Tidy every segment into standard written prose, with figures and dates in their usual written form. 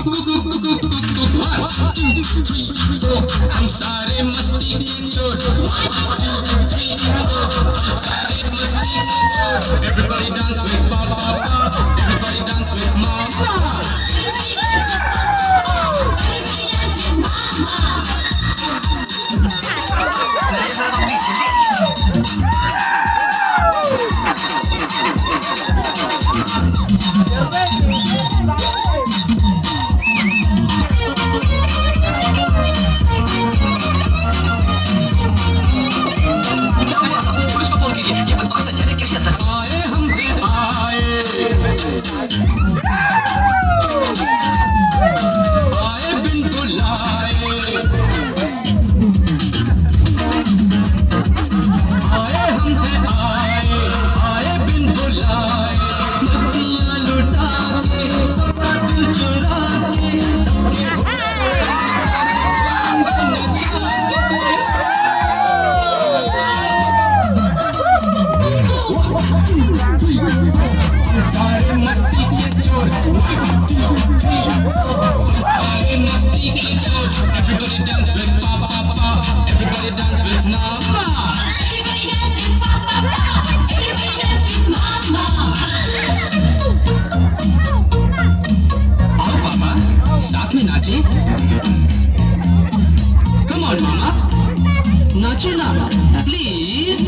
हम सारे मस्ती के चोर 1 2 3 4 हम सारे मस्ती के चोर Everybody dance with Papa, everybody dance with Mama. आए हम फिर आए बिन बुलाए आए हम फिर आए बिन बुलाए मस्तियाँ लुटा के सबका दिल चुरा के सबके सारे मस्ती के चोर 1 2 3 सारे मस्ती के चोर Everybody dance with Papa, everybody dance with Mama. Everybody dance with Papa, everybody dance with Mama. आओ पापा साथ में नाचे Come on Mama नाचो ना please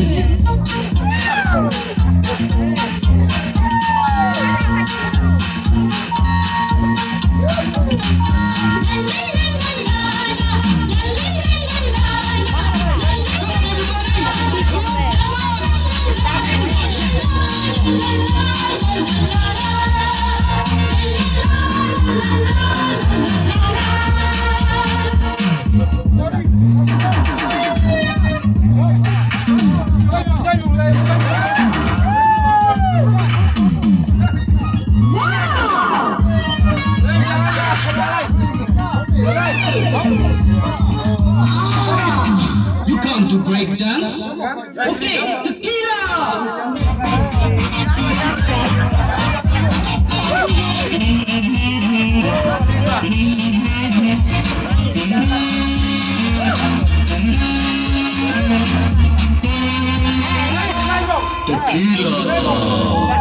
You come to break dance? Okay, tequila! Tequila!